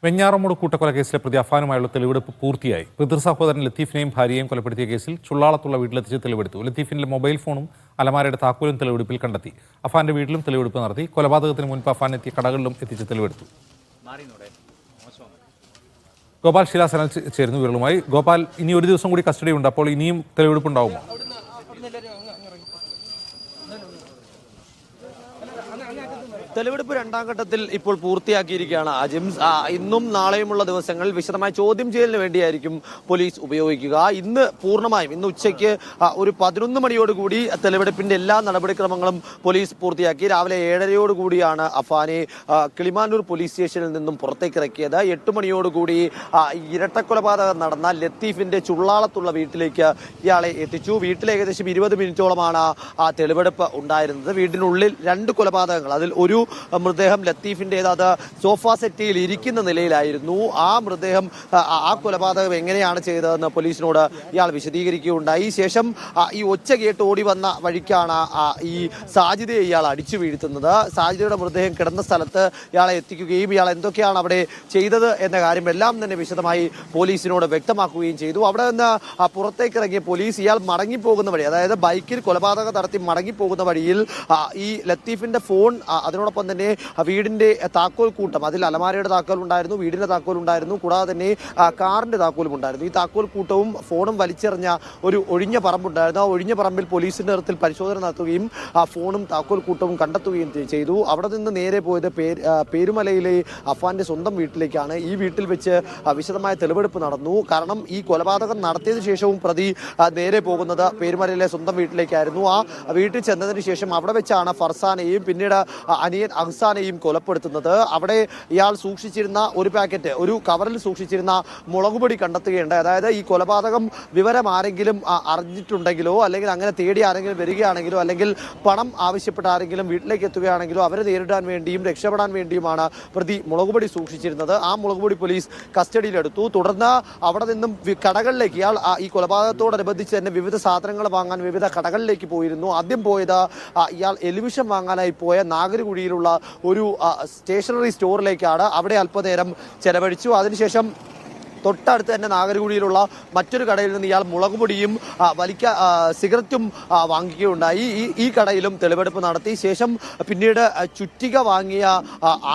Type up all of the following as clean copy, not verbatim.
വെഞ്ഞാറമൂട് കൂട്ടക്കൊലക്കേസിലെ പ്രതി അഫാനുമായുള്ള തെളിവെടുപ്പ് പൂർത്തിയായി. പിതൃ സഹോദരൻ ലത്തീഫിനെയും ഭാര്യയെയും കൊലപ്പെടുത്തിയ കേസിൽ ചുള്ളാളത്തുള്ള വീട്ടിലെത്തിച്ച് തെളിവെടുത്തു. ലത്തീഫിന്റെ മൊബൈൽ ഫോണും അലമാരയുടെ താക്കോലും തെളിവെടുപ്പിൽ കണ്ടെത്തി. അഫാന്റെ വീട്ടിലും തെളിവെടുപ്പ് നടത്തി. കൊലപാതകത്തിന് മുൻപ് അഫാൻ എത്തിയ കടകളിലും എത്തിച്ച് തെളിവെടുത്തു. ഗോപാൽ ശിലാസനൽ ചേരുന്നു വിവരങ്ങളുമായി. ഗോപാൽ, ഇനി ഒരു ദിവസം കൂടി കസ്റ്റഡിയുണ്ട്. അപ്പോൾ ഇനിയും തെളിവെടുപ്പുണ്ടാവുമോ? തെളിവെടുപ്പ് രണ്ടാം ഘട്ടത്തിൽ ഇപ്പോൾ പൂർത്തിയാക്കിയിരിക്കുകയാണ് അജിംസ്. ഇന്നും നാളെയുമുള്ള ദിവസങ്ങളിൽ വിശദമായ ചോദ്യം ചെയ്യലിന് വേണ്ടിയായിരിക്കും പോലീസ് ഉപയോഗിക്കുക. ഇന്ന് പൂർണ്ണമായും ഇന്ന് ഉച്ചയ്ക്ക് ഒരു 11 മണിയോടുകൂടി തെളിവെടുപ്പിന്റെ എല്ലാ നടപടിക്രമങ്ങളും പോലീസ് പൂർത്തിയാക്കി. രാവിലെ 7:30യോടുകൂടിയാണ് അഫാനെ കിളിമാനൂർ പോലീസ് സ്റ്റേഷനിൽ നിന്നും പുറത്തേക്ക് ഇറക്കിയത്. 8 മണിയോടുകൂടി ഇരട്ടക്കൊലപാതകം നടന്ന ലത്തീഫിന്റെ ചുള്ളാളത്തുള്ള വീട്ടിലേക്ക് ഇയാളെ എത്തിച്ചു. വീട്ടിൽ ഏകദേശം 20 മിനിറ്റോളമാണ് ആ തെളിവെടുപ്പ് ഉണ്ടായിരുന്നത്. വീടിനുള്ളിൽ 2 കൊലപാതകങ്ങൾ, അതിൽ ഒരു മൃതദേഹം ലത്തീഫിൻ്റെത്, അത് സോഫ സെറ്റിയിൽ ഇരിക്കുന്ന നിലയിലായിരുന്നു. ആ മൃതദേഹം, ആ കൊലപാതകം എങ്ങനെയാണ് ചെയ്തതെന്ന് പോലീസിനോട് ഇയാൾ വിശദീകരിക്കുകയുണ്ടായി. ശേഷം ഈ ഒച്ച കേട്ട് ഓടി വന്ന വഴിക്കാണ് ഈ സാജിദയെ ഇയാൾ അടിച്ചു വീഴ്ത്തുന്നത്. സാജിദയുടെ മൃതദേഹം കിടന്ന സ്ഥലത്ത് ഇയാളെ എത്തിക്കുകയും ഇയാൾ എന്തൊക്കെയാണ് അവിടെ ചെയ്തത് എന്ന കാര്യം എല്ലാം തന്നെ വിശദമായി പോലീസിനോട് വ്യക്തമാക്കുകയും ചെയ്തു. അവിടെ നിന്ന് പുറത്തേക്ക് ഇറങ്ങിയ പോലീസ് ഇയാൾ മടങ്ങിപ്പോകുന്ന വഴി, അതായത് ബൈക്കിൽ കൊലപാതകം നടത്തി മടങ്ങിപ്പോകുന്ന വഴിയിൽ ഈ ലത്തീഫിന്റെ ഫോൺ, അതിനോടൊപ്പം തന്നെ വീടിന്റെ താക്കോൽ കൂട്ടം, അതിൽ അലമാരയുടെ താക്കോൽ ഉണ്ടായിരുന്നു, വീടിന്റെ താക്കോൽ ഉണ്ടായിരുന്നു, കൂടാതെ തന്നെ കാറിന്റെ താക്കോലും ഉണ്ടായിരുന്നു. ഈ താക്കോൽ കൂട്ടവും ഫോണും വലിച്ചെറിഞ്ഞ ഒരു ഒഴിഞ്ഞ പറമ്പുണ്ടായിരുന്നു. ആ ഒഴിഞ്ഞ പറമ്പിൽ പോലീസിന്റെ നേതൃത്വത്തിൽ പരിശോധന നടത്തുകയും ആ ഫോണും താക്കോൽ കൂട്ടവും കണ്ടെത്തുകയും ചെയ്തു. അവിടെ നിന്ന് നേരെ പോയത് പേരുമലയിലെ അഫാന്റെ സ്വന്തം വീട്ടിലേക്കാണ്. ഈ വീട്ടിൽ വെച്ച് വിശദമായ തെളിവെടുപ്പ് നടന്നു. കാരണം ഈ കൊലപാതകം നടത്തിയതിനു ശേഷവും പ്രതി നേരെ പോകുന്നത് പേരുമലയിലെ സ്വന്തം വീട്ടിലേക്കായിരുന്നു. ആ വീട്ടിൽ ചെന്നതിന് ശേഷം അവിടെ വെച്ചാണ് ഫർസാനെയും പിന്നീട് അനിയൻ അഹ്സാനെയും കൊലപ്പെടുത്തുന്നത്. അവിടെ ഇയാൾ സൂക്ഷിച്ചിരുന്ന ഒരു പാക്കറ്റ്, ഒരു കവറിൽ സൂക്ഷിച്ചിരുന്ന മുളകുപൊടി കണ്ടെത്തുകയുണ്ട്. അതായത് ഈ കൊലപാതകം വിവരം ആരെങ്കിലും അറിഞ്ഞിട്ടുണ്ടെങ്കിലോ, അല്ലെങ്കിൽ അങ്ങനെ തേടി ആരെങ്കിലും വരികയാണെങ്കിലോ, അല്ലെങ്കിൽ പണം ആവശ്യപ്പെട്ട ആരെങ്കിലും വീട്ടിലേക്ക് എത്തുകയാണെങ്കിലോ അവരെ നേരിടാൻ വേണ്ടിയും രക്ഷപ്പെടാൻ വേണ്ടിയുമാണ് പ്രതി മുളകുപൊടി സൂക്ഷിച്ചിരുന്നത്. ആ മുളകുപൊടി പോലീസ് കസ്റ്റഡിയിലെടുത്തു. തുടർന്ന് അവിടെ നിന്നും കടകളിലേക്ക് ഇയാൾ ഈ കൊലപാതകത്തോടനുബന്ധിച്ച് തന്നെ വിവിധ സാധനങ്ങൾ വാങ്ങാൻ വിവിധ കടകളിലേക്ക് പോയിരുന്നു. ആദ്യം പോയത് ഇയാൾ എലിവിഷൻ വാങ്ങാനായി പോയ നാഗരകുഴിയിലുള്ള ഒരു സ്റ്റേഷനറി സ്റ്റോറിലേക്കാണ്. അവിടെ അല്പനേരം ചെലവഴിച്ചു. അതിനുശേഷം തൊട്ടടുത്ത് തന്നെ നാഗരകുഴിയിലുള്ള മറ്റൊരു കടയിൽ നിന്ന് ഇയാൾ മുളകുപൊടിയും സിഗരറ്റും വാങ്ങിക്കുകയുണ്ടായി. ഈ കടയിലും തെളിവെടുപ്പ് നടത്തി. ശേഷം പിന്നീട് ചുറ്റിക വാങ്ങിയ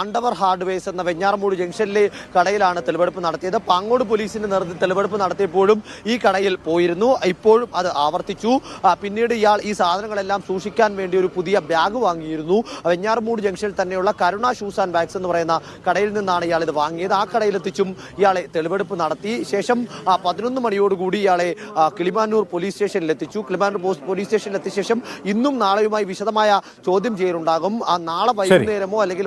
ആണ്ടവർ ഹാർഡ്വെയർസ് എന്ന വെഞ്ഞാറമൂട് ജംഗ്ഷനിലെ കടയിലാണ് തെളിവെടുപ്പ് നടത്തിയത്. പാങ്ങോട് പോലീസിന്റെ നേതൃത്വത്തിൽ തെളിവെടുപ്പ് നടത്തിയപ്പോഴും ഈ കടയിൽ പോയിരുന്നു. ഇപ്പോഴും അത് ആവർത്തിച്ചു. പിന്നീട് ഇയാൾ ഈ സാധനങ്ങളെല്ലാം സൂക്ഷിക്കാൻ വേണ്ടി ഒരു പുതിയ ബാഗ് വാങ്ങിയിരുന്നു. വെഞ്ഞാറമൂട് ജംഗ്ഷനിൽ തന്നെയുള്ള കരുണ ഷൂസ് ആൻഡ് ബാഗ്സ് എന്ന് പറയുന്ന കടയിൽ നിന്നാണ് ഇയാൾ ഇത് വാങ്ങിയത്. ആ കടയിലെത്തിച്ചും ഇയാളെ തെളിവെടുപ്പ് നടത്തി. ശേഷം 11 മണിയോടുകൂടി ഇയാളെ കിളിമാനൂർ പോലീസ് സ്റ്റേഷനിൽ എത്തിച്ചു. കിളിമാനൂർ പോലീസ് സ്റ്റേഷനിൽ എത്തിയ ശേഷം ഇന്നും നാളെയുമായി വിശദമായ ചോദ്യം ചെയ്യലുണ്ടാകും. നാളെ വൈകുന്നേരമോ അല്ലെങ്കിൽ